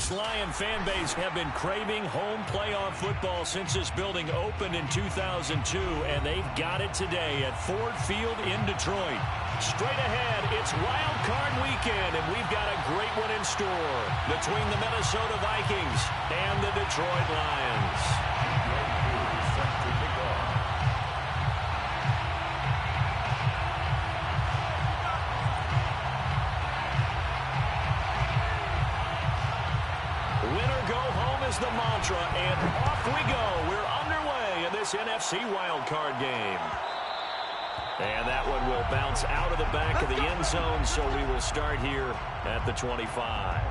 This Lion fan base have been craving home playoff football since this building opened in 2002, and they've got it today at Ford Field in Detroit. Straight ahead, it's Wild Card Weekend, and we've got a great one in store between the Minnesota Vikings and the Detroit Lions. Winner go home is the mantra, and off we go. We're underway in this NFC wildcard game. And that one will bounce out of the back of the end zone, so we will start here at the 25.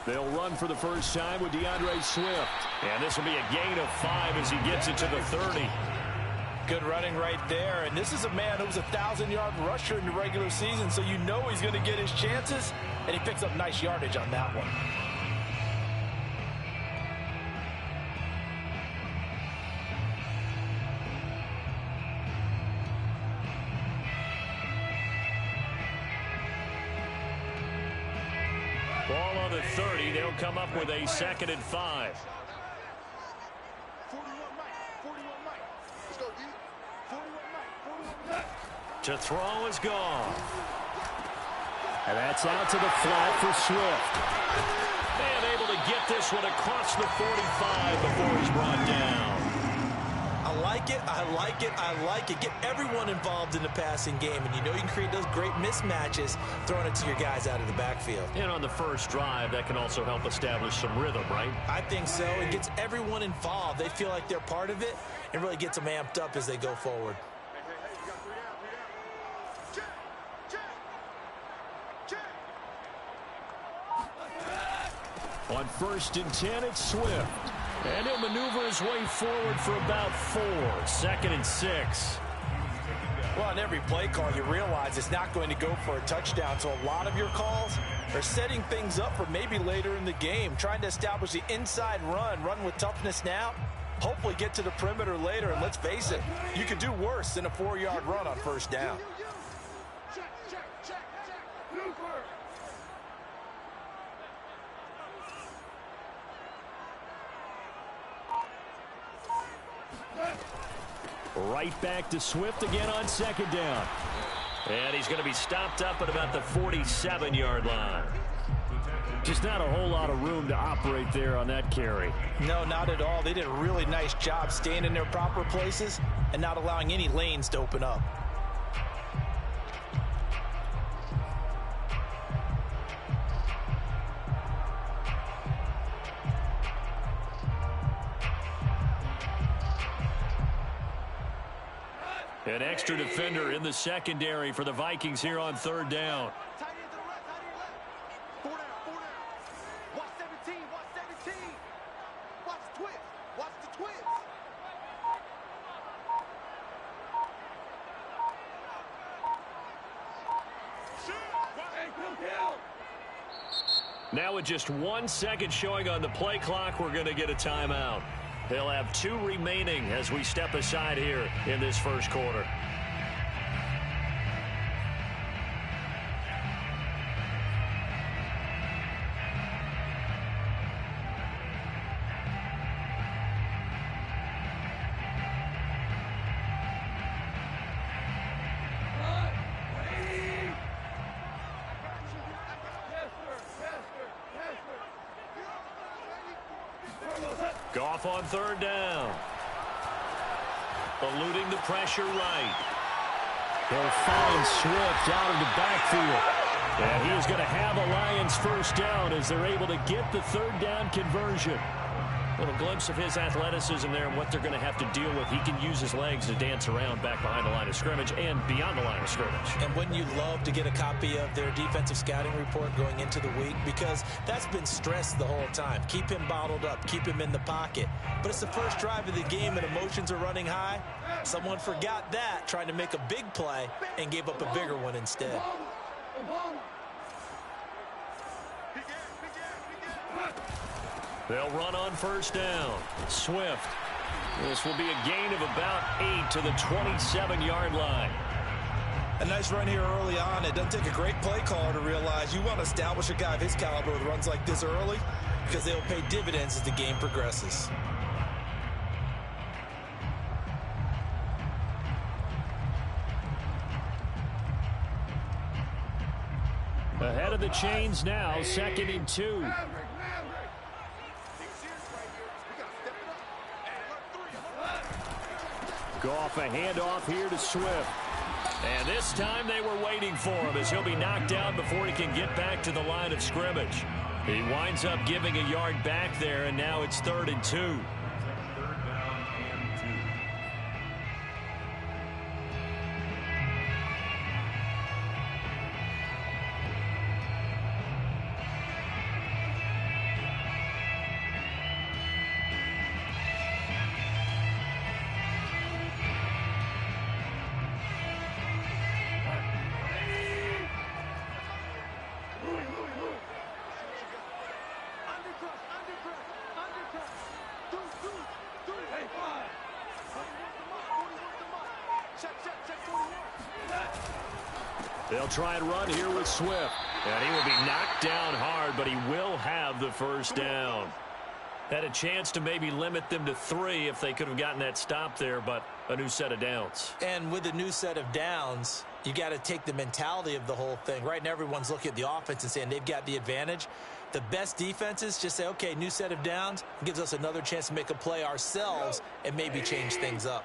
They'll run for the first time with DeAndre Swift. And this will be a gain of 5 as he gets it to the 30. Good running right there. And this is a man who was a 1,000-yard rusher in the regular season, so you know he's going to get his chances. And he picks up nice yardage on that one. Ball on the 30. They'll come up with a 2nd and 5. 41 Mike. Let's go, D. 41 Mike. To throw is gone. And that's out to the flat for Swift. And able to get this one across the 45 before he's brought down. I like it. I like it. I like it. Get everyone involved in the passing game, and you know you can create those great mismatches throwing it to your guys out of the backfield. And on the first drive, that can also help establish some rhythm, right? I think so. It gets everyone involved. They feel like they're part of it and really gets them amped up as they go forward. Hey, you got 3 down. Check. On 1st and 10, it's Swift. And he'll maneuver his way forward for about 4. 2nd and 6. Well, on every play call, you realize it's not going to go for a touchdown. So a lot of your calls are setting things up for maybe later in the game, trying to establish the inside run with toughness now, hopefully get to the perimeter later. And let's face it, you could do worse than a 4-yard run on 1st down. Check. Right back to Swift again on 2nd down. And he's going to be stopped up at about the 47-yard line. Just not a whole lot of room to operate there on that carry. No, not at all. They did a really nice job staying in their proper places and not allowing any lanes to open up. An extra defender in the secondary for the Vikings here on 3rd down. Tight end to the left. 4 down. Watch 17. Watch the twist. Now with just 1 second showing on the play clock, we're going to get a timeout. They'll have 2 remaining as we step aside here in this first quarter. Goff on 3rd down. Eluding the pressure right. He'll find Swift out of the backfield. And he is going to have a Lions 1st down as they're able to get the 3rd down conversion. Well, a glimpse of his athleticism there and what they're going to have to deal with. He can use his legs to dance around back behind the line of scrimmage and beyond the line of scrimmage. And wouldn't you love to get a copy of their defensive scouting report going into the week? Because that's been stressed the whole time. Keep him bottled up. Keep him in the pocket. But it's the first drive of the game and emotions are running high. Someone forgot that, trying to make a big play, and gave up a bigger one instead. They'll run on first down. Swift. This will be a gain of about 8 to the 27-yard line. A nice run here early on. It doesn't take a great play caller to realize you want to establish a guy of his caliber with runs like this early, because they'll pay dividends as the game progresses. Ahead of the chains now, 2nd and 2. Goff a handoff here to Swift. And this time they were waiting for him as he'll be knocked down before he can get back to the line of scrimmage. He winds up giving a yard back there, and now it's 3rd and 2. They'll try and run here with Swift. And he will be knocked down hard, but he will have the first down. Had a chance to maybe limit them to 3 if they could have gotten that stop there, but a new set of downs. And with a new set of downs, you got to take the mentality of the whole thing. Right now, everyone's looking at the offense and saying they've got the advantage. The best defenses just say, okay, new set of downs. It gives us another chance to make a play ourselves and maybe change things up.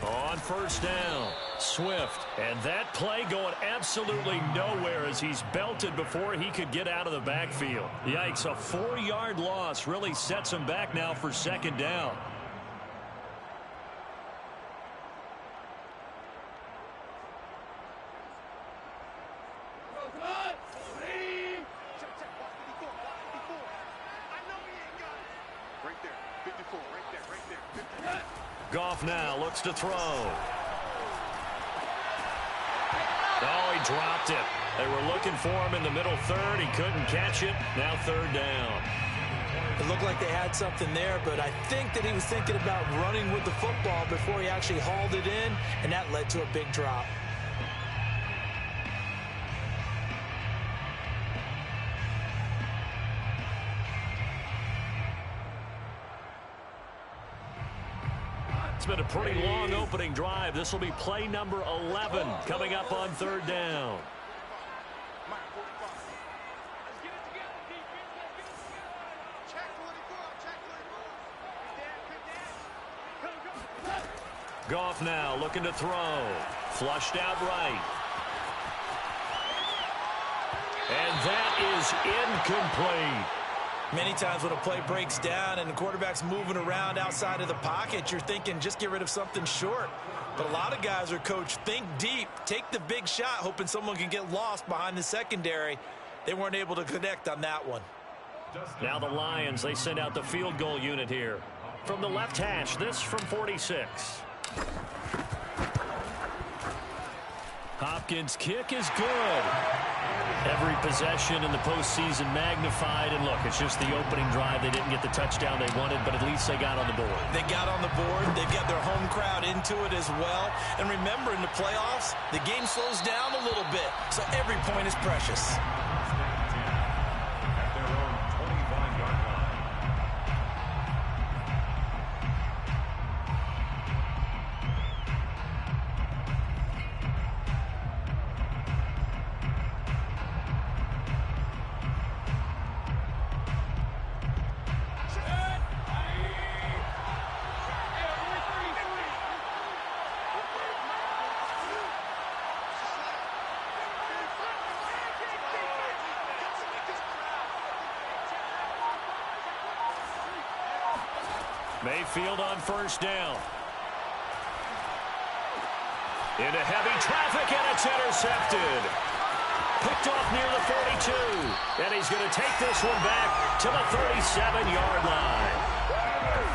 On first down, Swift. And that play going absolutely nowhere as he's belted before he could get out of the backfield. Yikes, a 4-yard loss really sets him back now for 2nd down. Goff now looks to throw. Oh, he dropped it. They were looking for him in the middle 3rd. He couldn't catch it. Now 3rd down. It looked like they had something there, but I think that he was thinking about running with the football before he actually hauled it in, and that led to a big drop. It's been a pretty long opening drive. This will be play number 11 coming up on 3rd down. Goff now looking to throw. Flushed out right. And that is incomplete. Many times when a play breaks down and the quarterback's moving around outside of the pocket, you're thinking just get rid of something short. But a lot of guys are coached, think deep, take the big shot, hoping someone can get lost behind the secondary. They weren't able to connect on that one. Now the Lions, they send out the field goal unit here. From the left hash, this from 46. Hopkins' kick is good. Every possession in the postseason magnified. And look, it's just the opening drive. They didn't get the touchdown they wanted, but at least they got on the board. They got on the board. They've got their home crowd into it as well. And remember, in the playoffs, the game slows down a little bit, so every point is precious. Mayfield on first down. Into heavy traffic, and it's intercepted. Picked off near the 42. And he's going to take this one back to the 37-yard line.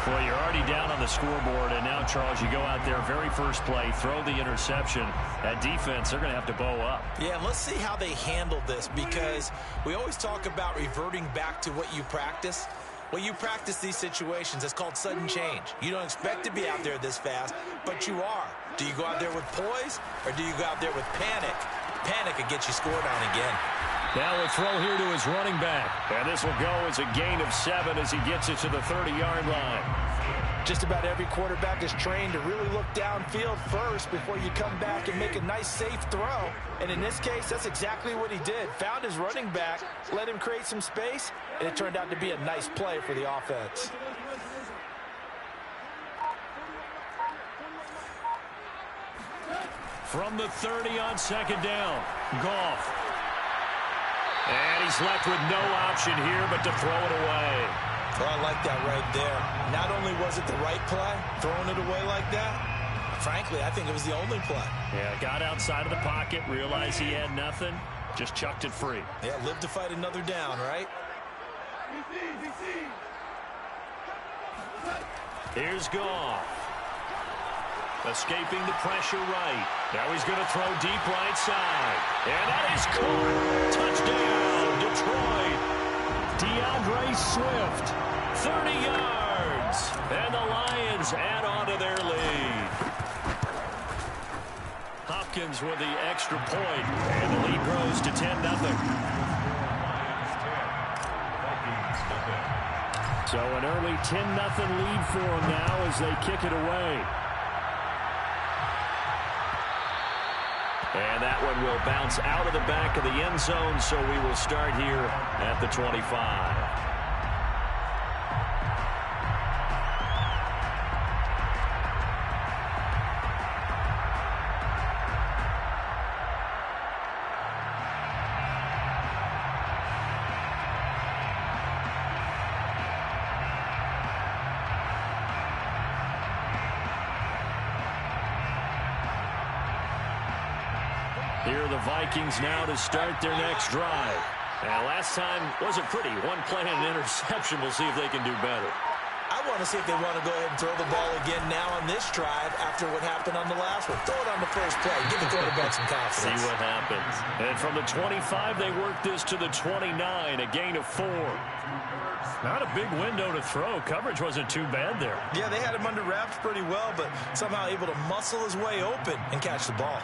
Well, you're already down on the scoreboard, and now, Charles, you go out there, very first play, throw the interception. That defense, they're going to have to bow up. Yeah, and let's see how they handle this, because we always talk about reverting back to what you practice. Well, you practice these situations. It's called sudden change. You don't expect to be out there this fast, but you are. Do you go out there with poise, or do you go out there with panic? Panic could get you scored on again. Now a throw here to his running back. And this will go as a gain of 7 as he gets it to the 30-yard line. Just about every quarterback is trained to really look downfield first before you come back and make a nice, safe throw. And in this case, that's exactly what he did. Found his running back, let him create some space, and it turned out to be a nice play for the offense. From the 30 on second down, Goff. And he's left with no option here but to throw it away. Well, I like that right there. Not only was it the right play, throwing it away like that, frankly, I think it was the only play. Yeah, got outside of the pocket, realized he had nothing, just chucked it free. Yeah, live to fight another down, right? Here's Goff. Escaping the pressure right. Now he's going to throw deep right side. And that is caught. Touchdown, Detroit. DeAndre Swift, 30 yards. And the Lions add on to their lead. Hopkins with the extra point. And the lead grows to 10-0. So an early 10-0 lead for them now as they kick it away. And that one will bounce out of the back of the end zone, so we will start here at the 25. Here are the Vikings now to start their next drive. Now, last time wasn't pretty. One play and an interception. We'll see if they can do better. I want to see if they want to go ahead and throw the ball again now on this drive after what happened on the last one. Throw it on the first play. Give the quarterback some confidence. See what happens. And from the 25, they work this to the 29, a gain of 4. Not a big window to throw. Coverage wasn't too bad there. Yeah, they had him under wraps pretty well, but somehow able to muscle his way open and catch the ball.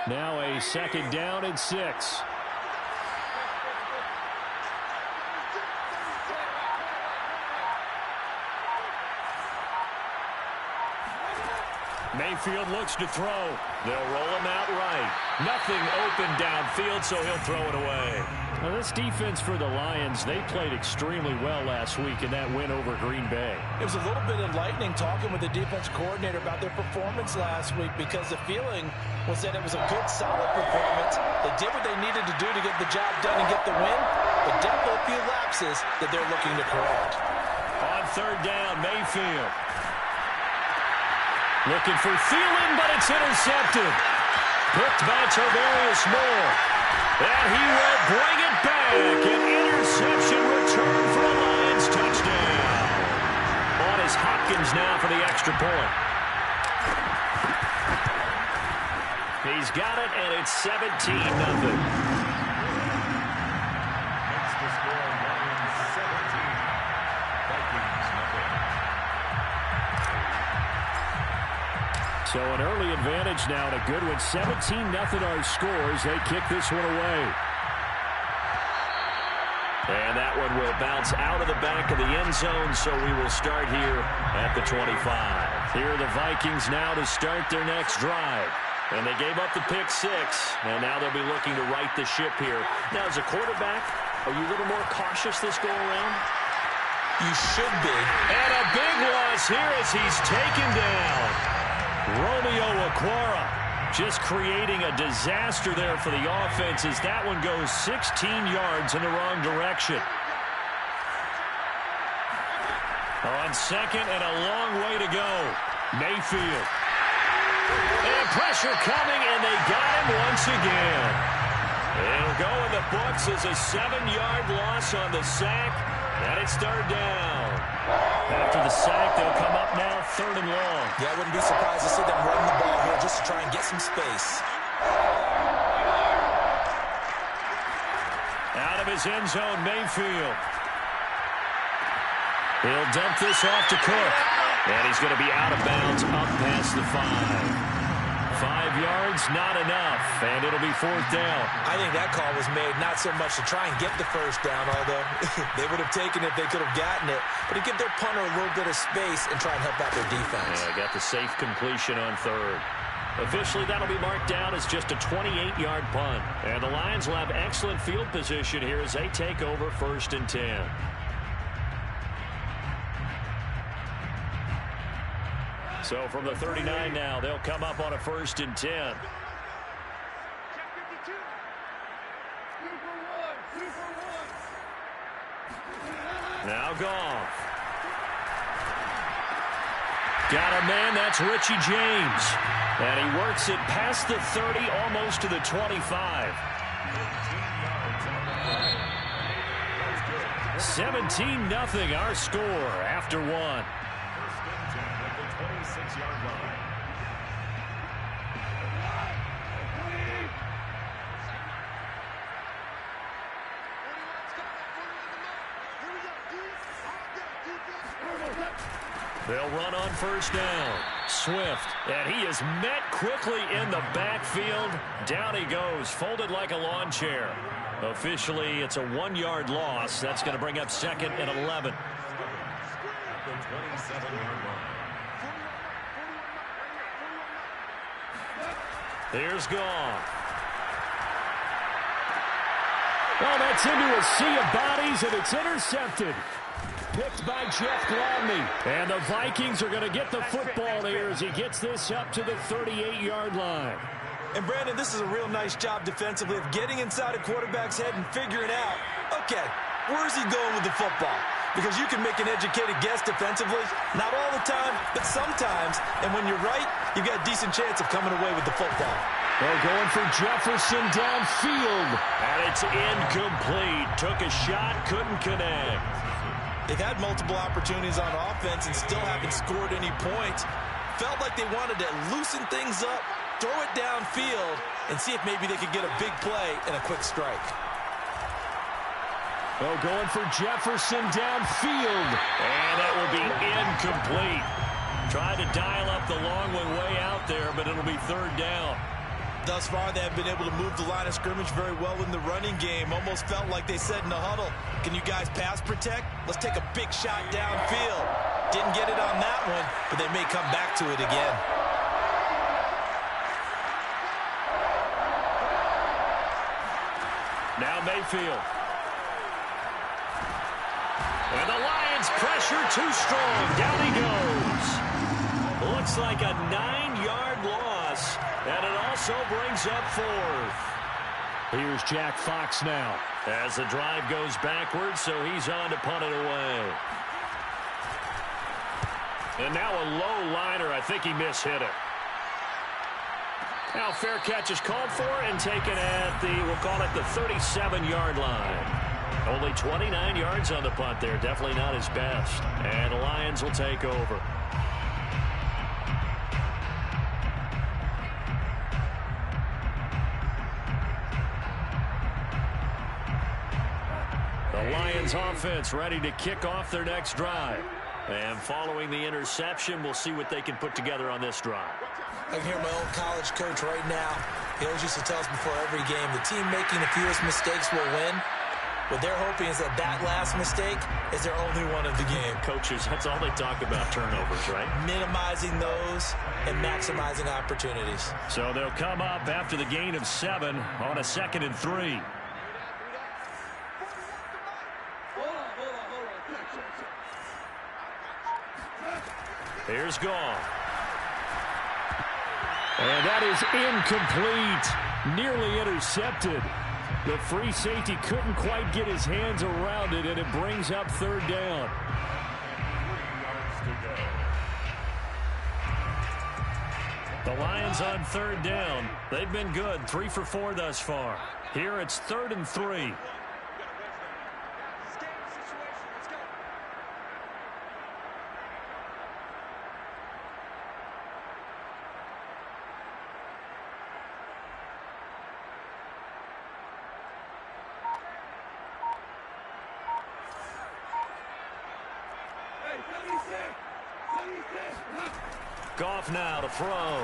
Now a second down and 6. Mayfield looks to throw. They'll roll him out right. Nothing open downfield, so he'll throw it away. Now this defense for the Lions, they played extremely well last week in that win over Green Bay. It was a little bit enlightening talking with the defense coordinator about their performance last week, because the feeling was that it was a good, solid performance. They did what they needed to do to get the job done and get the win, but definitely a few lapses that they're looking to correct. On third down, Mayfield. Looking for Thielen, but it's intercepted. Picked by Tavarius Moore. And he will bring it back. An interception return for a Lions touchdown. On is Hopkins now for the extra point. He's got it, and it's 17-0. So an early advantage now, and a good one. 17-0 our scores. They kick this one away. And that one will bounce out of the back of the end zone, so we will start here at the 25. Here are the Vikings now to start their next drive. And they gave up the pick 6, and now they'll be looking to right the ship here. Now, as a quarterback, are you a little more cautious this go-around? You should be. And a big loss here as he's taken down. Romeo Okwara just creating a disaster there for the offense as that one goes 16 yards in the wrong direction. On second and a long way to go. Mayfield. And pressure coming, and they got him once again. It'll go in the books as a 7-yard loss on the sack, and it's third down. After the sack, they'll come up now 3rd and long. Yeah, I wouldn't be surprised to see them run the ball here just to try and get some space. Out of his end zone, Mayfield. He'll dump this off to Cook. And he's going to be out of bounds up past the 5. 5 yards, not enough, and it'll be 4th down. I think that call was made not so much to try and get the first down, although they would have taken it if they could have gotten it, but to give their punter a little bit of space and try and help out their defense. Yeah, got the safe completion on 3rd. Officially, that'll be marked down as just a 28-yard punt. And the Lions will have excellent field position here as they take over 1st and 10. So from the 39 now, they'll come up on a 1st and 10. Now Goff. Got a man, that's Richie James. And he works it past the 30, almost to the 25. 17-0 our score after 1. They'll run on 1st down. Swift, and he is met quickly in the backfield. Down he goes, folded like a lawn chair. Officially, it's a 1-yard loss. That's going to bring up 2nd and 11. Here's Goff. Oh, that's into a sea of bodies, and it's intercepted. Picked by Jeff Gladney. And the Vikings are going to get the football here as he gets this up to the 38-yard line. And, Brandon, this is a real nice job defensively of getting inside a quarterback's head and figuring out, okay, where's he going with the football? Because you can make an educated guess defensively, not all the time, but sometimes. And when you're right, you've got a decent chance of coming away with the football. They're going for Jefferson downfield. And it's incomplete. Took a shot, couldn't connect. They've had multiple opportunities on offense and still haven't scored any points. Felt like they wanted to loosen things up, throw it downfield, and see if maybe they could get a big play and a quick strike. Oh, going for Jefferson downfield. And that will be incomplete. Tried to dial up the long one way out there, but it'll be 3rd down. Thus far, they have been able to move the line of scrimmage very well in the running game. Almost felt like they said in the huddle, can you guys pass protect? Let's take a big shot downfield. Didn't get it on that one, but they may come back to it again. Now Mayfield. And the Lions pressure too strong. Down he goes. Looks like a 9-yard loss. And it also brings up 4th. Here's Jack Fox now as the drive goes backwards, so he's on to punt it away. And now a low liner. I think he mishit it. Now fair catch is called for and taken at the, we'll call it the 37-yard line. Only 29 yards on the punt there. Definitely not his best. And the Lions will take over. The Lions offense ready to kick off their next drive. And following the interception, we'll see what they can put together on this drive. I can hear my old college coach right now. He always used to tell us before every game, the team making the fewest mistakes will win. What they're hoping is that that last mistake is their only one of the game. Coaches, that's all they talk about, turnovers, right? Minimizing those and maximizing opportunities. So they'll come up after the gain of 7 on a 2nd and 3. Here's Goff. And that is incomplete. Nearly intercepted. The free safety couldn't quite get his hands around it, and it brings up third down. 3 yards to go. The Lions on third down. They've been good, 3 for 4 thus far. Here it's 3rd and 3. Goff now to throw.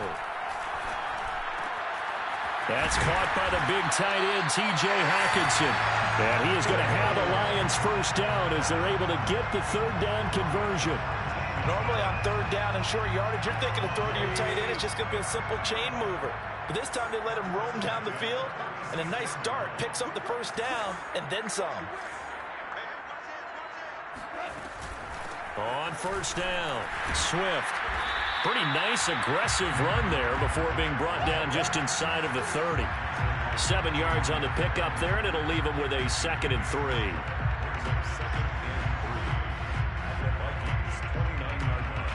That's caught by the big tight end, T.J. Hockenson. And he is going to have the Lions first down as they're able to get the third down conversion. Normally on third down and short yardage, you're thinking of throwing to your tight end. It's just going to be a simple chain mover. But this time they let him roam down the field, and a nice dart picks up the first down and then some. On first down, Swift. Pretty nice, aggressive run there before being brought down just inside of the 30. 7 yards on the pickup there, and it'll leave him with a 2nd and 3. 2nd and 3 at the Vikings 29-yard line.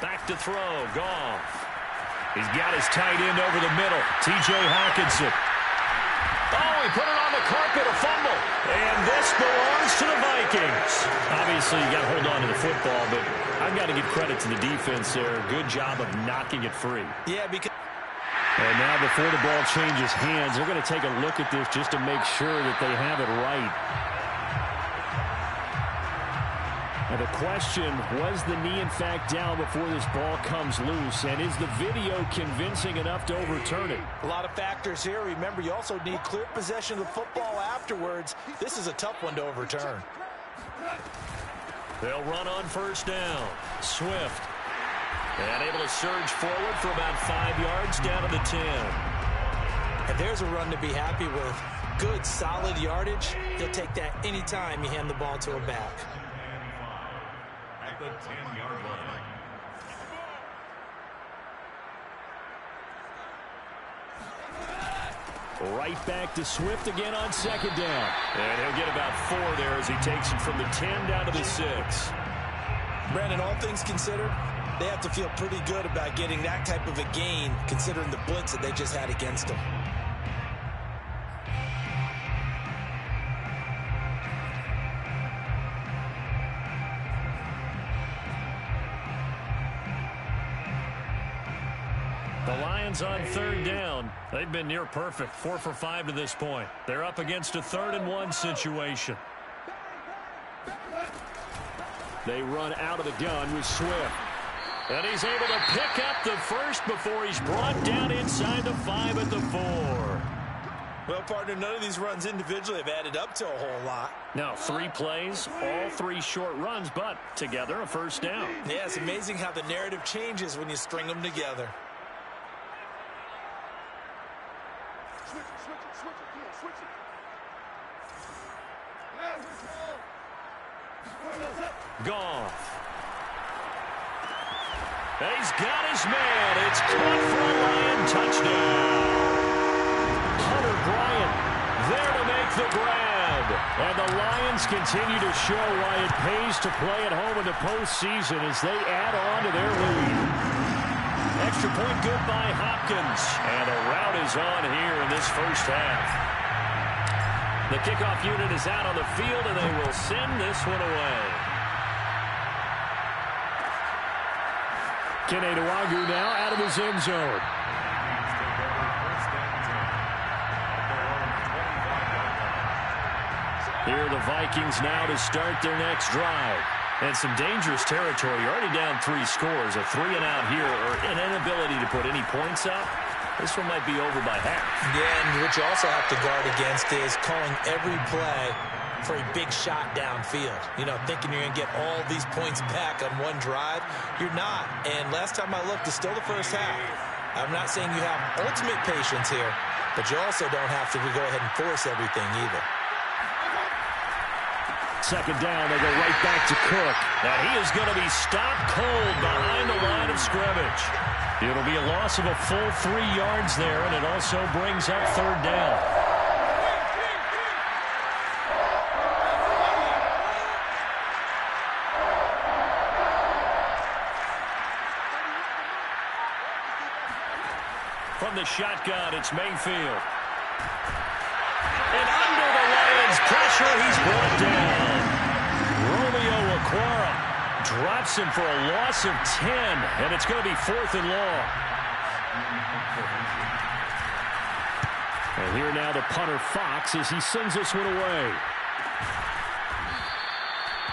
Back to throw, Goff. He's got his tight end over the middle, T.J. Hockenson. Oh, he put it on the carpet, a fumble. And this belongs to the Vikings. Obviously, you got to hold on to the football, but I've got to give credit to the defense there. Good job of knocking it free. Yeah, because... And now before the ball changes hands, they're going to take a look at this just to make sure that they have it right. And the question, was the knee in fact down before this ball comes loose? And is the video convincing enough to overturn it? A lot of factors here. Remember, you also need clear possession of the football afterwards. This is a tough one to overturn. They'll run on first down. Swift. And able to surge forward for about 5 yards down to the 10. And there's a run to be happy with. Good, solid yardage. He'll take that anytime you hand the ball to a back. At the 10-yard line. Right back to Swift again on second down. And he'll get about 4 there as he takes it from the 10 down to the 6. Brandon, all things considered, they have to feel pretty good about getting that type of a gain, considering the blitz that they just had against them. The Lions on third down. They've been near perfect, 4 for 5 to this point. They're up against a 3rd and 1 situation. They run out of the gun with Swift. And he's able to pick up the first before he's brought down inside the 5 at the 4. Well, partner, none of these runs individually have added up to a whole lot. Now, 3 plays, all 3 short runs, but together a first down. Yeah, it's amazing how the narrative changes when you string them together. Goff. He's got his man. It's caught for a Lion touchdown. Hunter Bryant there to make the grab. And the Lions continue to show why it pays to play at home in the postseason as they add on to their lead. Extra point good by Hopkins. And the route is on here in this first half. The kickoff unit is out on the field, and they will send this one away. Keneduagu now out of his end zone. Here are the Vikings now to start their next drive. And some dangerous territory. You're already down 3 scores. A 3-and-out here, or an inability to put any points up. This one might be over by half. Yeah, and what you also have to guard against is calling every play for a big shot downfield. You know, thinking you're going to get all these points back on one drive. You're not. And last time I looked, it's still the first half. I'm not saying you have ultimate patience here, but you also don't have to go ahead and force everything either. Second down, they go right back to Cook. And he is going to be stopped cold behind the line of scrimmage. It'll be a loss of a full 3 yards there, and it also brings up third down. From the shotgun, it's Mayfield. And under the Lions' pressure, he's brought down. Romeo Okwara drops him for a loss of 10, and it's going to be 4th and long. And here now the punter Fox as he sends this one away.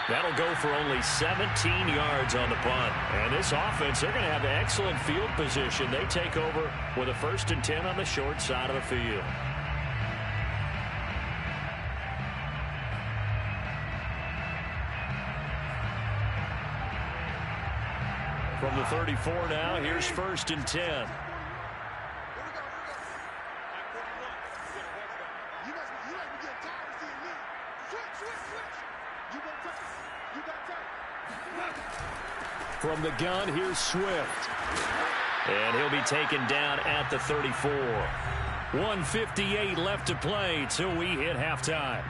That'll go for only 17 yards on the punt. And this offense, they're going to have excellent field position. They take over with a 1st and 10 on the short side of the field. From the 34 now, here's 1st and 10. From the gun, here's Swift. And he'll be taken down at the 34. 1:58 left to play till we hit halftime.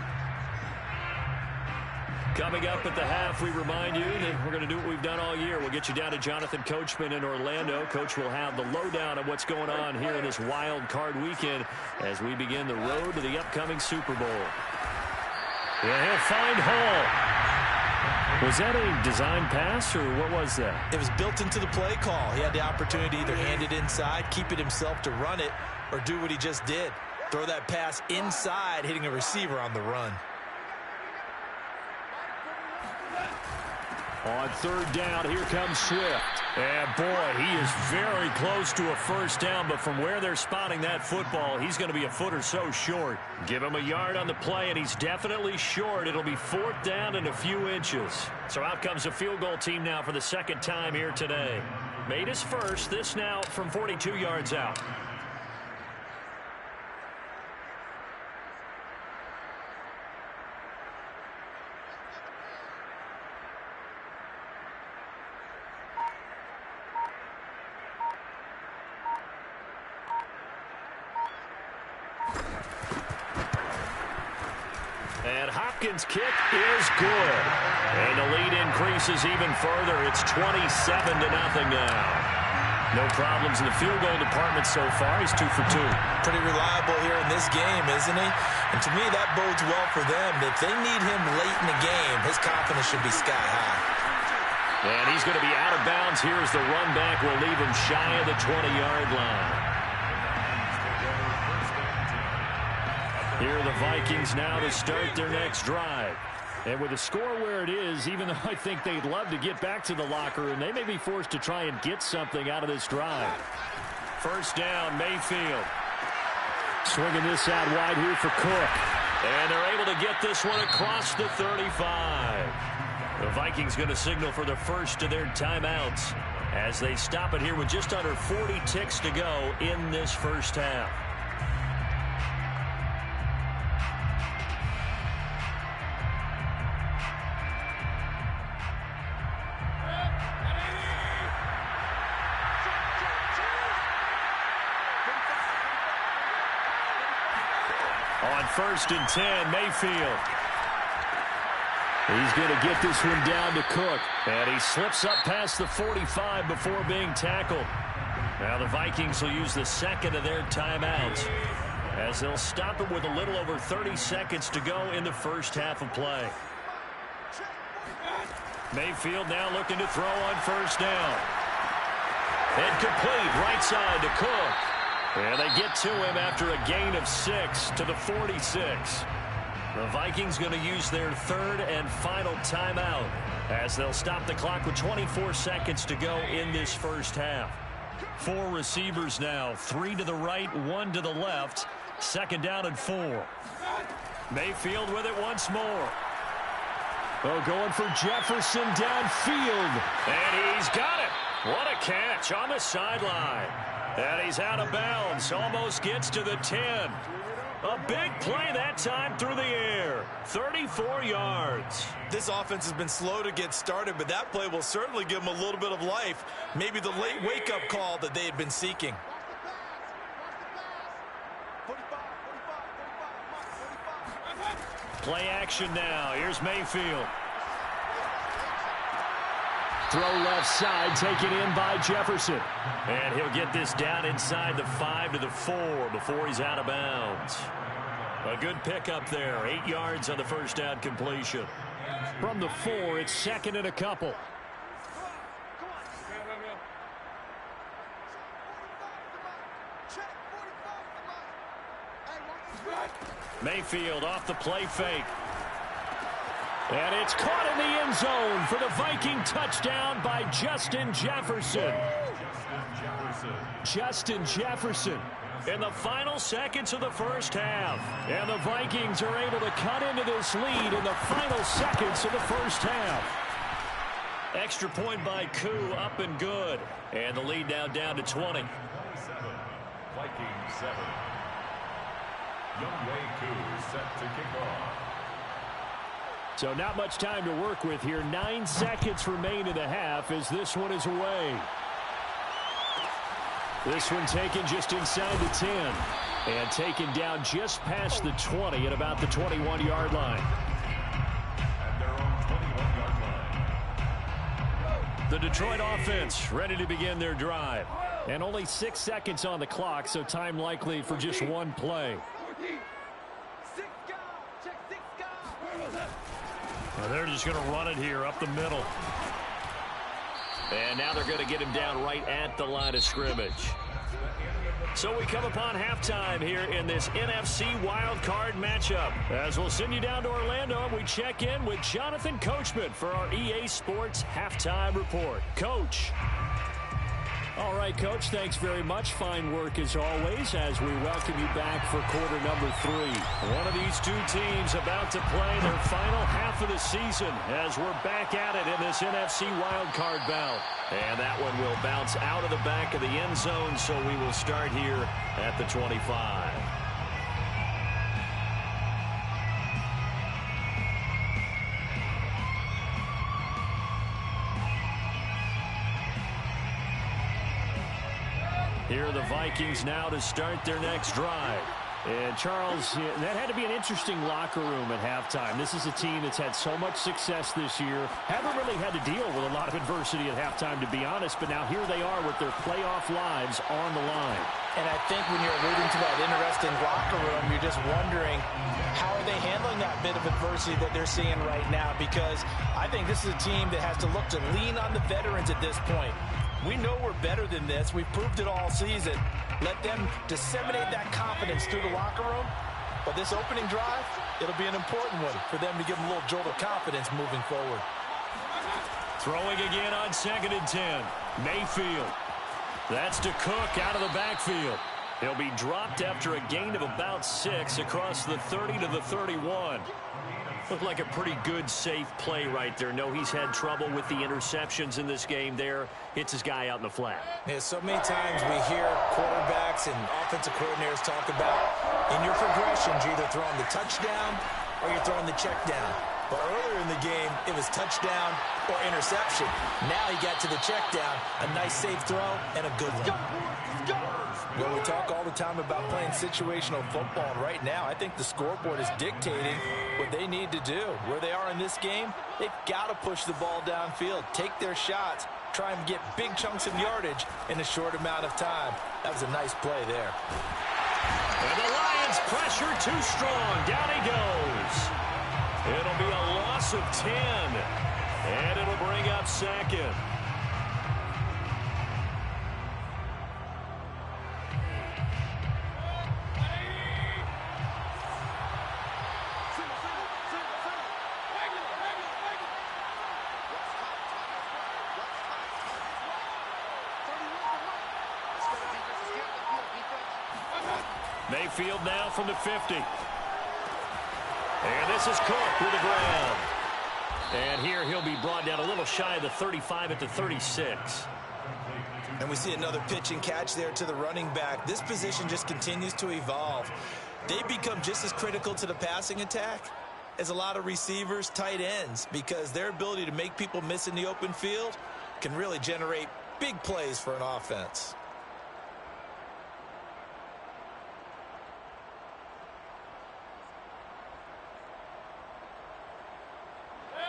Coming up at the half, we remind you that we're going to do what we've done all year. We'll get you down to Jonathan Coachman in Orlando. Coach will have the lowdown of what's going on here in this wild card weekend as we begin the road to the upcoming Super Bowl. And he'll find Hall. Was that a design pass, or what was that? It was built into the play call. He had the opportunity to either hand it inside, keep it himself to run it, or do what he just did. Throw that pass inside, hitting a receiver on the run. On third down, here comes Swift. And boy, he is very close to a first down, but from where they're spotting that football, he's going to be a foot or so short. Give him a yard on the play, and he's definitely short. It'll be 4th down and a few inches. So out comes a field goal team now for the 2nd time here today. Made his first, this now from 42 yards out. And Hopkins' kick is good. And the lead increases even further. It's 27-0 now. No problems in the field goal department so far. He's 2 for 2. Pretty reliable here in this game, isn't he? And to me, that bodes well for them. If they need him late in the game, his confidence should be sky high. And he's going to be out of bounds here as the run back will leave him shy of the 20-yard line. Here are the Vikings now to start their next drive. And with the score where it is, even though I think they'd love to get back to the locker room, they may be forced to try and get something out of this drive. First down, Mayfield. Swinging this out wide here for Cook. And they're able to get this one across the 35. The Vikings going to signal for the first of their timeouts as they stop it here with just under 40 ticks to go in this first half. On 1st and 10, Mayfield. He's going to get this one down to Cook. And he slips up past the 45 before being tackled. Now the Vikings will use the 2nd of their timeouts as they'll stop it with a little over 30 seconds to go in the first half of play. Mayfield now looking to throw on 1st down. And complete right side to Cook. And they get to him after a gain of 6 to the 46. The Vikings going to use their 3rd and final timeout as they'll stop the clock with 24 seconds to go in this first half. 4 receivers now, 3 to the right, 1 to the left. 2nd down and 4. Mayfield with it once more. Oh, going for Jefferson downfield. And he's got it. What a catch on the sideline. And he's out of bounds. Almost gets to the 10. A big play that time through the air. 34 yards. This offense has been slow to get started, but that play will certainly give them a little bit of life. Maybe the late wake-up call that they had been seeking. Play action now. Here's Mayfield. Throw left side, taken in by Jefferson. And he'll get this down inside the 5 to the 4 before he's out of bounds. A good pickup there. 8 yards on the first down completion. From the 4, it's second and a couple. Mayfield off the play fake. And it's caught in the end zone for the Viking touchdown by Justin Jefferson. Justin Jefferson in the final seconds of the first half. And the Vikings are able to cut into this lead in the final seconds of the first half. Extra point by Koo, up and good. And the lead now down to 20. Vikings 7. Youngway Koo set to kick off. So not much time to work with here. 9 seconds remain in the half as this one is away. This one taken just inside the 10. And taken down just past the 20 at about the 21-yard line. At their own 21-yard line. The Detroit offense ready to begin their drive. And only 6 seconds on the clock, so time likely for just one play. Well, they're just going to run it here up the middle. And now they're going to get him down right at the line of scrimmage. So we come upon halftime here in this NFC wildcard matchup. As we'll send you down to Orlando, we check in with Jonathan Coachman for our EA Sports Halftime Report. Coach. All right, Coach, thanks very much. Fine work as always as we welcome you back for quarter number 3. One of these two teams about to play their final half of the season as we're back at it in this NFC wildcard bout. And that one will bounce out of the back of the end zone, so we will start here at the 25. Here are the Vikings now to start their next drive. And, Charles, that had to be an interesting locker room at halftime. This is a team that's had so much success this year. Haven't really had to deal with a lot of adversity at halftime, to be honest. But now here they are with their playoff lives on the line. And I think when you're alluding to that interesting locker room, you're just wondering how are they handling that bit of adversity that they're seeing right now? Because I think this is a team that has to look to lean on the veterans at this point. We know we're better than this. We've proved it all season. Let them disseminate that confidence through the locker room. But this opening drive, it'll be an important one for them to give them a little jolt of confidence moving forward. Throwing again on 2nd and 10. Mayfield. That's to Cook out of the backfield. He'll be dropped after a gain of about 6 across the 30 to the 31. Looked like a pretty good, safe play right there. No, he's had trouble with the interceptions in this game there. Hits his guy out in the flat. Yeah, so many times we hear quarterbacks and offensive coordinators talk about in your progressions, you're either throwing the touchdown or you're throwing the check down. But earlier in the game, it was touchdown or interception. Now he got to the check down, a nice safe throw, and a good one. Well, we talk all the time about playing situational football, and right now I think the scoreboard is dictating what they need to do. Where they are in this game, they've got to push the ball downfield, take their shots, try and get big chunks of yardage in a short amount of time. That was a nice play there. And the Lions pressure too strong. Down he goes. It'll be a loss of 10, and it'll bring up 2nd. Mayfield now from the 50. And this is Cook with the ground. And here he'll be brought down a little shy of the 35 at the 36. And we see another pitch and catch there to the running back. This position just continues to evolve. They become just as critical to the passing attack as a lot of receivers, tight ends, because their ability to make people miss in the open field can really generate big plays for an offense.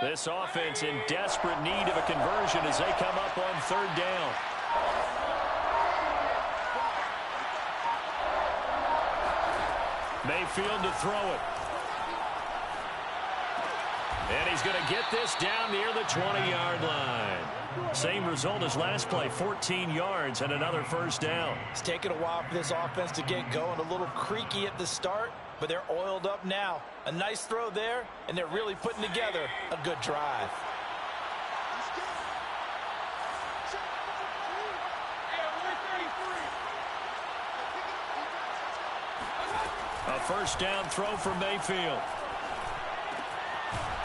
This offense in desperate need of a conversion as they come up on third down. Mayfield to throw it. And he's going to get this down near the 20-yard line. Same result as last play, 14 yards and another first down. It's taken a while for this offense to get going. A little creaky at the start, but they're oiled up now. A nice throw there, and they're really putting together a good drive. A first down throw from Mayfield.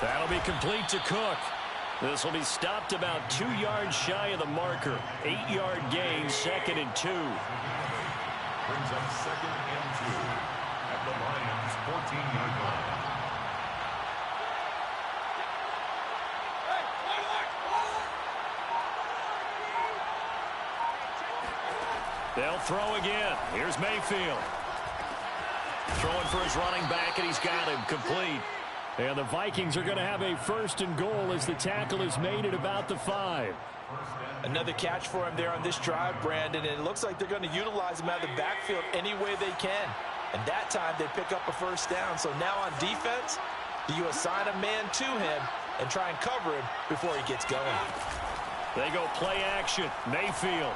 That'll be complete to Cook. This will be stopped about 2 yards shy of the marker. 8-yard gain, 2nd and 2. Brings up 2nd and 2 at the Lions' 14-yard line. They'll throw again. Here's Mayfield. Throwing for his running back, and he's got him complete. And the Vikings are going to have a 1st and goal as the tackle is made at about the 5. Another catch for him there on this drive, Brandon, and it looks like they're going to utilize him out of the backfield any way they can. And that time they pick up a first down. So now on defense, do you assign a man to him and try and cover him before he gets going? They go play action. Mayfield.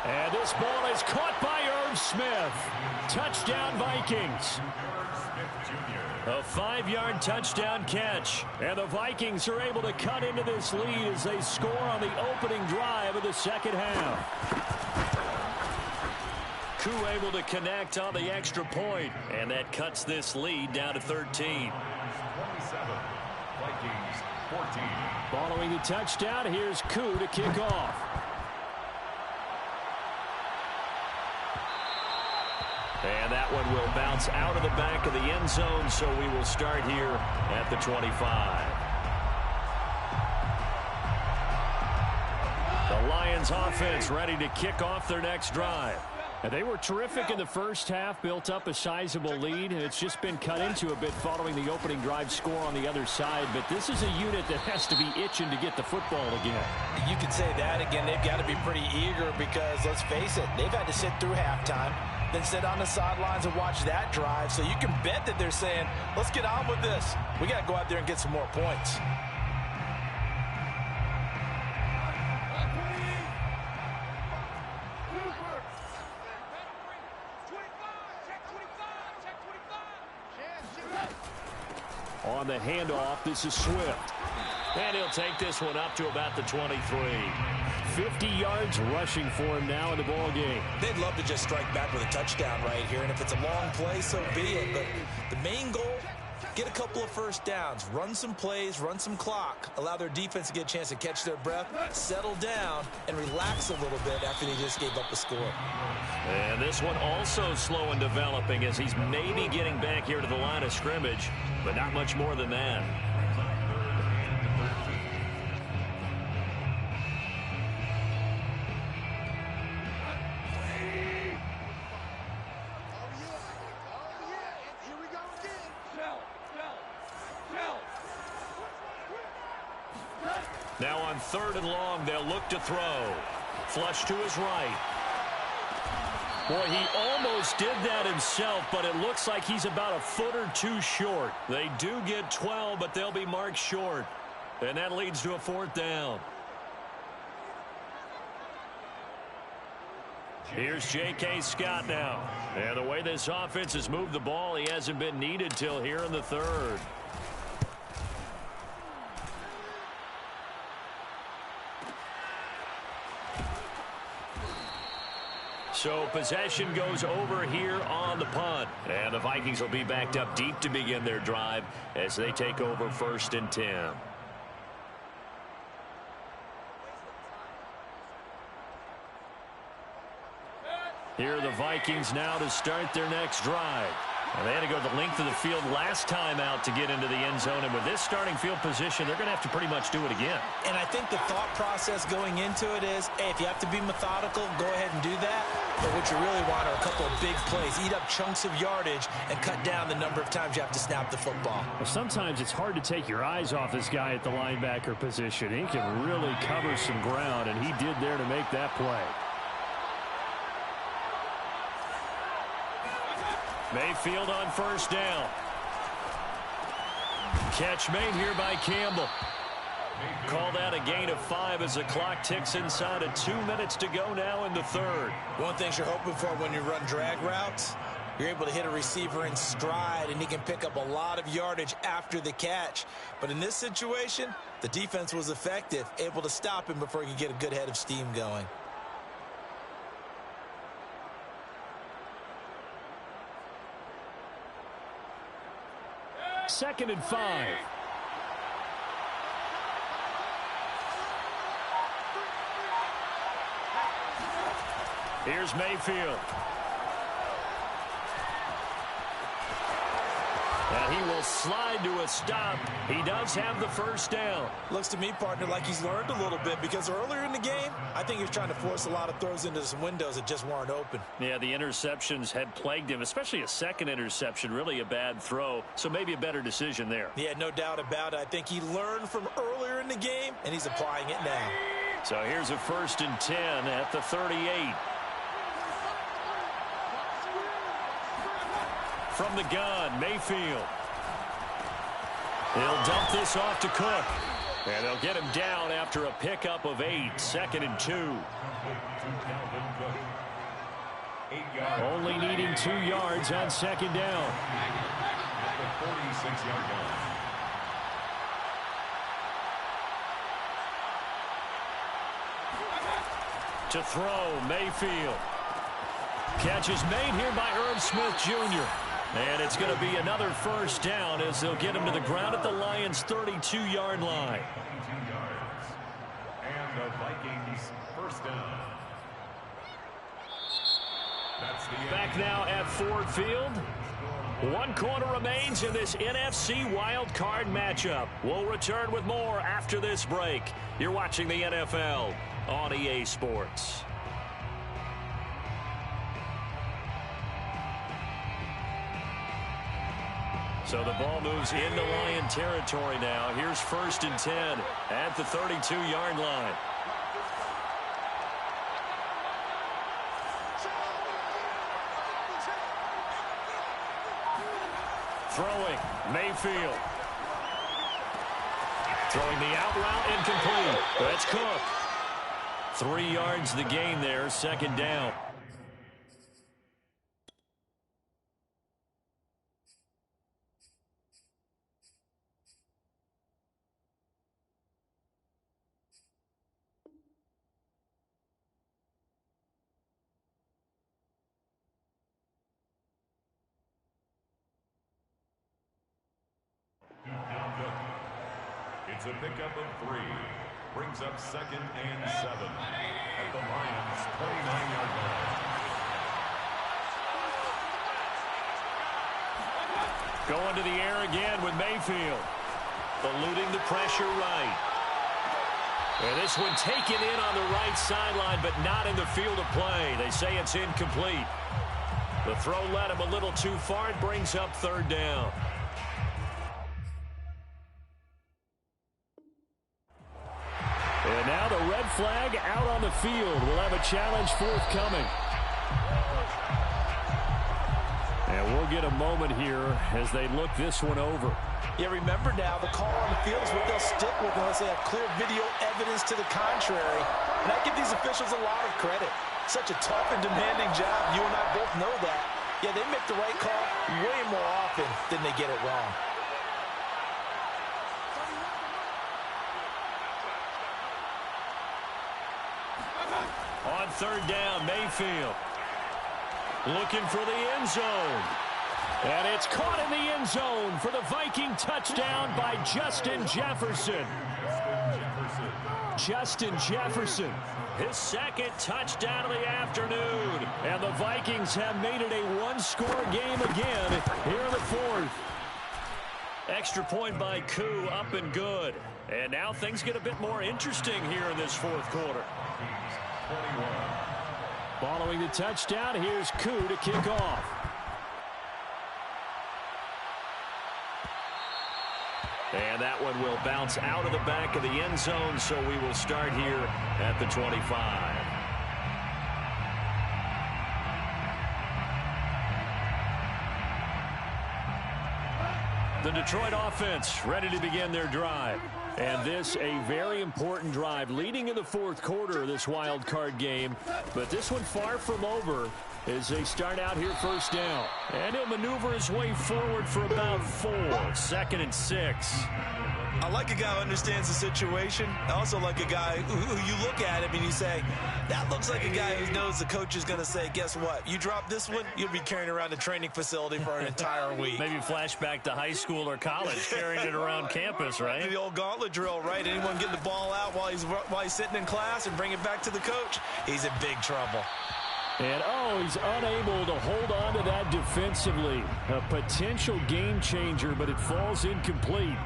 And this ball is caught by Irv Smith. Touchdown, Vikings. A 5-yard touchdown catch. And the Vikings are able to cut into this lead as they score on the opening drive of the second half. Koo able to connect on the extra point, and that cuts this lead down to 13. 27, Vikings 14. Following the touchdown, here's Koo to kick off. And that one will bounce out of the back of the end zone, so we will start here at the 25. The Lions offense ready to kick off their next drive. And they were terrific in the first half, built up a sizable lead, and it's just been cut into a bit following the opening drive score on the other side. But this is a unit that has to be itching to get the football again. You could say that again. They've got to be pretty eager because, let's face it, they've had to sit through halftime, then sit on the sidelines and watch that drive. So you can bet that they're saying, let's get on with this. We got to go out there and get some more points. On the handoff, this is Swift. And he'll take this one up to about the 23. 50 yards rushing for him now in the ball game. They'd love to just strike back with a touchdown right here, and if it's a long play, so be it. But the main goal, get a couple of first downs, run some plays, run some clock, allow their defense to get a chance to catch their breath, settle down, and relax a little bit after they just gave up a score. And this one also slow and developing as he's maybe getting back here to the line of scrimmage, but not much more than that. Now on 3rd and long, they'll look to throw. Flush to his right. Boy, he almost did that himself, but it looks like he's about a foot or two short. They do get 12, but they'll be marked short. And that leads to a 4th down. Here's J.K. Scott now. And the way this offense has moved the ball, he hasn't been needed till here in the 3rd. So possession goes over here on the punt. And the Vikings will be backed up deep to begin their drive as they take over 1st and 10. Here are the Vikings now to start their next drive. And they had to go the length of the field last time out to get into the end zone. And with this starting field position, they're going to have to pretty much do it again. And I think the thought process going into it is, hey, if you have to be methodical, go ahead and do that. But what you really want are a couple of big plays. Eat up chunks of yardage and cut down the number of times you have to snap the football. Well, sometimes it's hard to take your eyes off this guy at the linebacker position. He can really cover some ground, and he did there to make that play. Mayfield on 1st down. Catch made here by Campbell. Called out a gain of 5 as the clock ticks inside of 2 minutes to go now in the 3rd. One thing you're hoping for when you run drag routes, you're able to hit a receiver in stride, and he can pick up a lot of yardage after the catch. But in this situation, the defense was effective, able to stop him before he could get a good head of steam going. 2nd and 5. Here's Mayfield. And he will slide to a stop. He does have the 1st down. Looks to me, partner, like he's learned a little bit, because earlier in the game, I think he was trying to force a lot of throws into some windows that just weren't open. Yeah, the interceptions had plagued him, especially a 2nd interception, really a bad throw. So maybe a better decision there. Yeah, no doubt about it. I think he learned from earlier in the game, and he's applying it now. So here's a 1st and 10 at the 38. From the gun, Mayfield. He'll dump this off to Cook. And they'll get him down after a pickup of 8. 2nd and 2. Only needing 2 yards on 2nd down. At the 46-yard line. To throw, Mayfield. Catch is made here by Irv Smith Jr. And it's going to be another 1st down as they'll get him to the ground at the Lions' 32-yard line. 32 yards. And the Vikings 1st down. That's the Back now at Ford Field. 1 quarter remains in this NFC Wild Card matchup. We'll return with more after this break. You're watching the NFL on EA Sports. So the ball moves into Lion territory now. Here's 1st and 10 at the 32-yard line. Throwing, Mayfield. Throwing the out route, incomplete. That's Cook. 3 yards the gain there, 2nd down. It's a pickup of 3. Brings up 2nd and 7 at the Lions' 29-yard line. Going to the air again with Mayfield. Eluding the pressure right. And this one taken in on the right sideline, but not in the field of play. They say it's incomplete. The throw led him a little too far. It brings up 3rd down. And now the red flag out on the field. We'll have a challenge forthcoming. And we'll get a moment here as they look this one over. Yeah, remember now, the call on the field is what they'll stick with unless they have clear video evidence to the contrary. And I give these officials a lot of credit. Such a tough and demanding job. You and I both know that. Yeah, they make the right call way more often than they get it wrong. On 3rd down, Mayfield. Looking for the end zone. And it's caught in the end zone for the Viking touchdown by Justin Jefferson. Justin Jefferson, his second touchdown of the afternoon. And the Vikings have made it a one-score game again here in the fourth. Extra point by Koo, up and good. And now things get a bit more interesting here in this fourth quarter. Following the touchdown, here's Koo to kick off. And that one will bounce out of the back of the end zone, so we will start here at the 25. The Detroit offense ready to begin their drive. And this a very important drive leading in the fourth quarter of this wild card game. But this one far from over as they start out here first down. And he'll maneuver his way forward for about 4. 2nd and 6. I like a guy who understands the situation. I also like a guy who you look at him and you say, that looks like a guy who knows the coach is going to say, guess what? You drop this one, you'll be carrying around the training facility for an entire week. Maybe flashback to high school or college, carrying it around campus, right? The old gauntlet drill, right? Anyone getting the ball out while he's sitting in class and bring it back to the coach, he's in big trouble. And, he's unable to hold on to that defensively. A potential game changer, but it falls incomplete.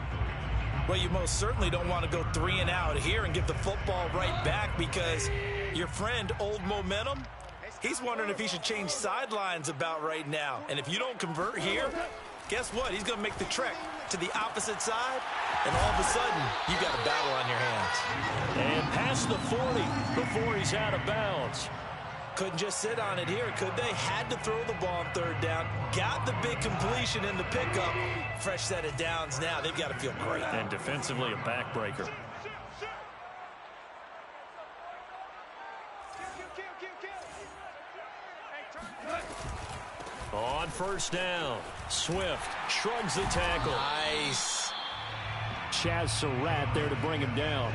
Well, you most certainly don't want to go 3 and out here and give the football right back because your friend, Old Momentum, he's wondering if he should change sidelines about right now. And if you don't convert here, guess what? He's going to make the trek to the opposite side, and all of a sudden, you got a battle on your hands. And past the 40 before he's out of bounds. Couldn't just sit on it here, could they? Had to throw the ball on 3rd down. Got the big completion in the pickup. Fresh set of downs now. They've got to feel great. And defensively, a backbreaker. On first down, Swift shrugs the tackle. Nice. Chaz Surratt there to bring him down.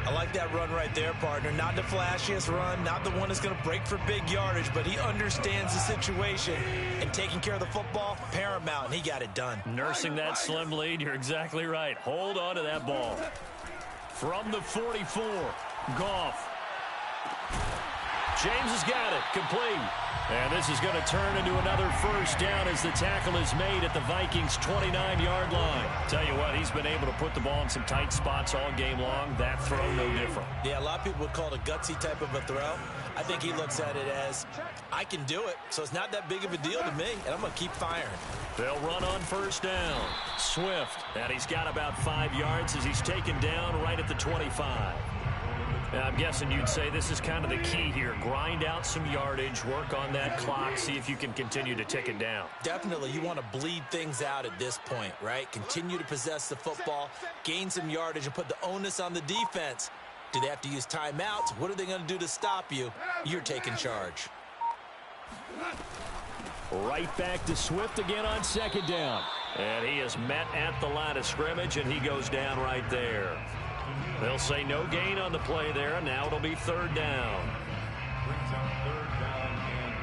I like that run right there, partner. Not the flashiest run, not the one that's going to break for big yardage, but he understands the situation, and taking care of the football, paramount, and he got it done. Nursing that slim lead, you're exactly right. Hold on to that ball. From the 44, Goff. James has got it, complete. And this is going to turn into another first down as the tackle is made at the Vikings' 29-yard line. Tell you what, he's been able to put the ball in some tight spots all game long. That throw, no different. Yeah, a lot of people would call it a gutsy type of a throw. I think he looks at it as, I can do it, so it's not that big of a deal to me, and I'm going to keep firing. They'll run on first down. Swift, and he's got about 5 yards as he's taken down right at the 25. I'm guessing you'd say this is kind of the key here. Grind out some yardage, work on that clock, see if you can continue to tick it down. Definitely. You want to bleed things out at this point, right? Continue to possess the football, gain some yardage, and put the onus on the defense. Do they have to use timeouts? What are they going to do to stop you? You're taking charge. Right back to Swift again on second down. And he is met at the line of scrimmage, and he goes down right there. They'll say no gain on the play there. Now it'll be 3rd down. Brings up 3rd down and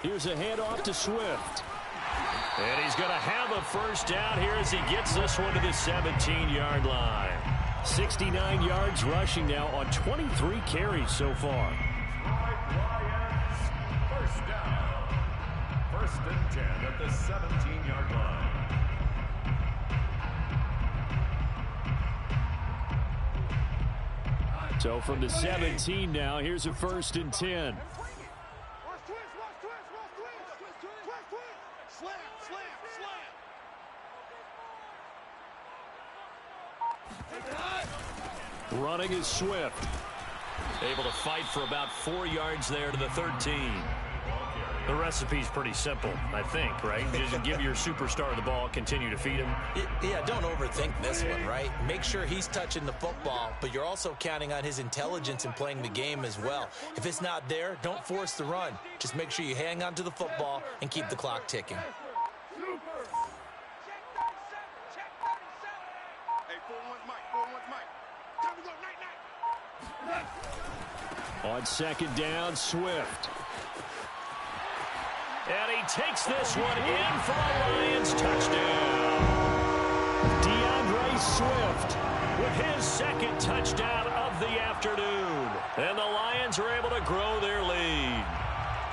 5. Here's a handoff to Swift. And he's going to have a first down here as he gets this one to the 17-yard line. 69 yards rushing now on 23 carries so far. Lions, first down. 1st and 10 at the 17-yard line. So from the 17 now, here's a 1st and 10. Running is Swift. Able to fight for about 4 yards there to the 13. Ball carrier, The recipe's pretty simple, I think, right? Just give your superstar the ball, continue to feed him. Yeah, don't overthink this one, right? Make sure he's touching the football, but you're also counting on his intelligence in playing the game as well. If it's not there, don't force the run. Just make sure you hang on to the football and keep the clock ticking. On second down, Swift. And he takes this one in for a Lions touchdown. DeAndre Swift with his second touchdown of the afternoon. And the Lions are able to grow their lead.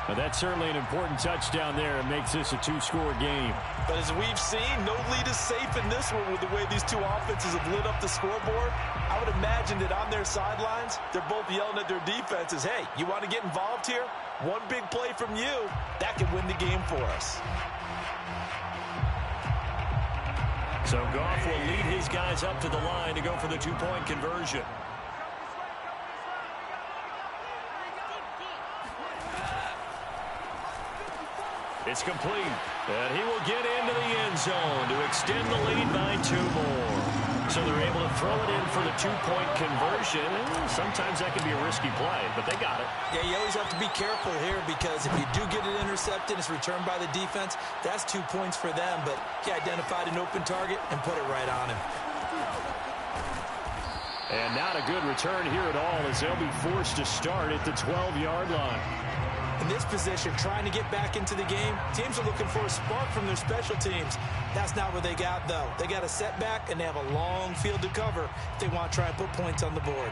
Well, that's certainly an important touchdown there. It makes this a two-score game. But as we've seen, no lead is safe in this one with the way these two offenses have lit up the scoreboard. I would imagine that on their sidelines, they're both yelling at their defenses, hey, you want to get involved here? One big play from you, that could win the game for us. So Goff will lead his guys up to the line to go for the two-point conversion. It's complete, and he will get into the end zone to extend the lead by 2 more. So they're able to throw it in for the two-point conversion. Sometimes that can be a risky play, but they got it. Yeah, you always have to be careful here because if you do get it intercepted, it's returned by the defense, that's 2 points for them. But he identified an open target and put it right on him. And not a good return here at all as they'll be forced to start at the 12-yard line. In this position, trying to get back into the game, teams are looking for a spark from their special teams. That's not what they got, though. They got a setback, and they have a long field to cover if they want to try and put points on the board.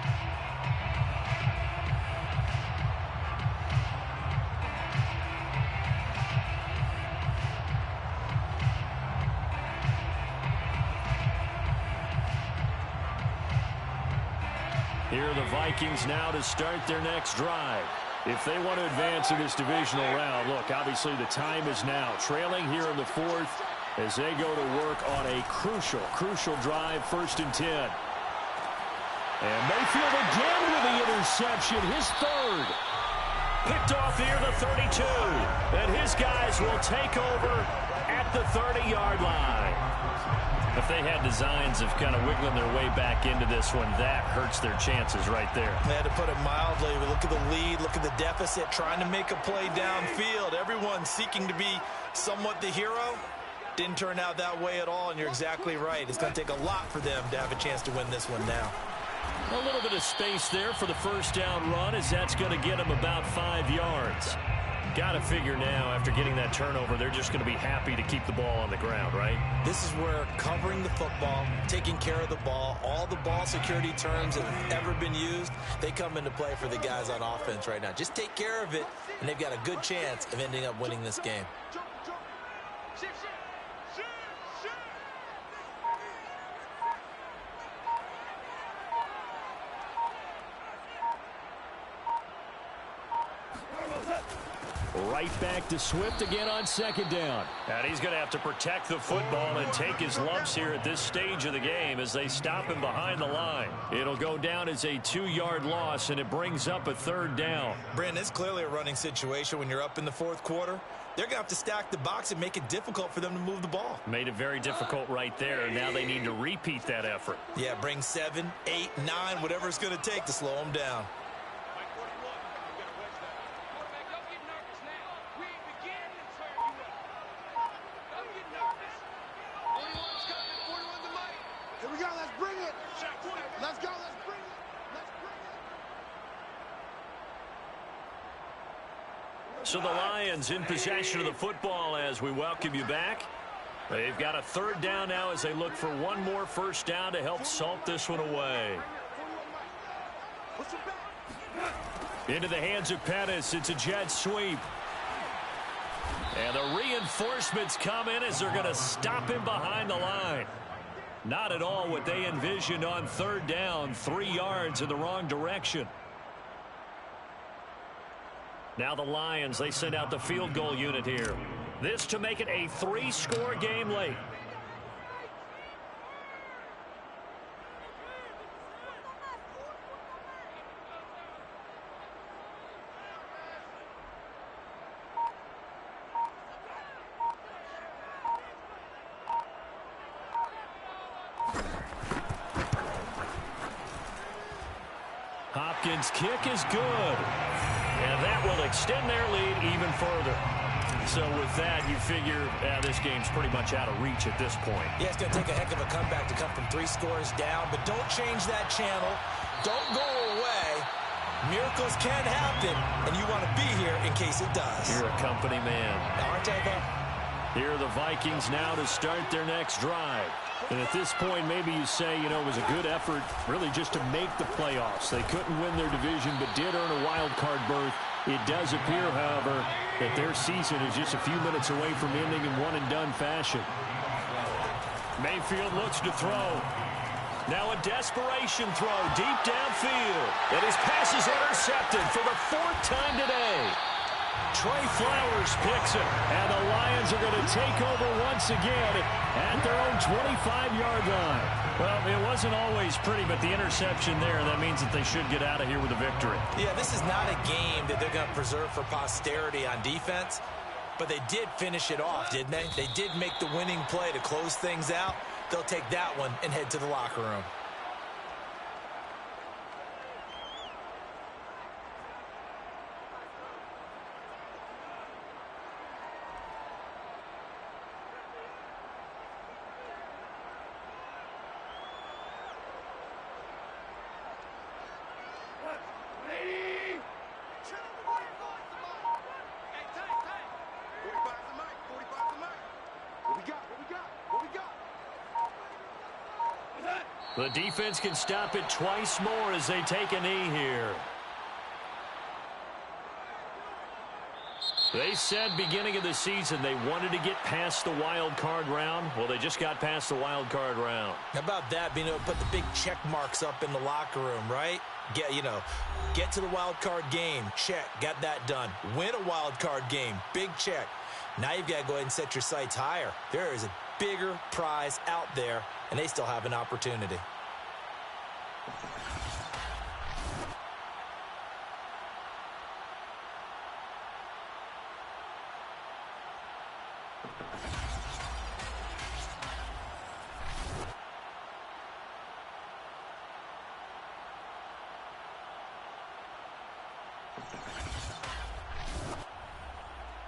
Here are the Vikings now to start their next drive. If they want to advance in this divisional round, look, obviously the time is now. Trailing here in the fourth as they go to work on a crucial drive, 1st and 10. And Mayfield again with the interception, his third. Picked off here, the 32. And his guys will take over at the 30-yard line. If they had designs of kind of wiggling their way back into this one, that hurts their chances right there. They had to put it mildly. Look at the lead, look at the deficit, trying to make a play downfield. Everyone seeking to be somewhat the hero. Didn't turn out that way at all, and you're exactly right. It's going to take a lot for them to have a chance to win this one now. A little bit of space there for the first down run as that's going to get them about 5 yards. Got to figure now, after getting that turnover, they're just going to be happy to keep the ball on the ground, right? This is where covering the football, taking care of the ball, all the ball security terms that have ever been used, they come into play for the guys on offense right now. Just take care of it, and they've got a good chance of ending up winning this game. Right back to Swift again on second down. And he's going to have to protect the football and take his lumps here at this stage of the game as they stop him behind the line. It'll go down as a 2-yard loss, and it brings up a 3rd down. Brandon, it's clearly a running situation when you're up in the 4th quarter. They're going to have to stack the box and make it difficult for them to move the ball. Made it very difficult right there. Now they need to repeat that effort. Yeah, bring 7, 8, 9, whatever it's going to take to slow them down. So the Lions in possession of the football as we welcome you back. They've got a 3rd down now as they look for one more first down to help salt this one away. Into the hands of Pettis. It's a jet sweep. And the reinforcements come in as they're going to stop him behind the line. Not at all what they envisioned on 3rd down. 3 yards in the wrong direction. Now the Lions, they send out the field goal unit here. This to make it a 3-score game late. distance kick is good. And that will extend their lead even further. So with that, you figure this game's pretty much out of reach at this point. Yeah, it's going to take a heck of a comeback to come from 3 scores down, but don't change that channel. Don't go away. Miracles can happen, and you want to be here in case it does. You're a company man. Aren't I, though? Here are the Vikings now to start their next drive. And at this point, maybe you say, it was a good effort really just to make the playoffs. They couldn't win their division, but did earn a wild card berth. It does appear, however, that their season is just a few minutes away from ending in one-and-done fashion. Mayfield looks to throw. Now a desperation throw deep downfield. And his pass is intercepted for the 4th time today. Trey Flowers picks it, and the Lions are going to take over once again at their own 25-yard line. Well, it wasn't always pretty, but the interception there, that means that they should get out of here with a victory. Yeah, this is not a game that they're going to preserve for posterity on defense, but they did finish it off, didn't they? They did make the winning play to close things out. They'll take that one and head to the locker room. The defense can stop it twice more as they take a knee here. They said beginning of the season they wanted to get past the wild card round. Well, they just got past the wild card round. How about that, being able to put the big check marks up in the locker room, right? Get to the wild card game. Check. Got that done. Win a wild card game. Big check. Now you've got to go ahead and set your sights higher. There is a bigger prize out there, and they still have an opportunity.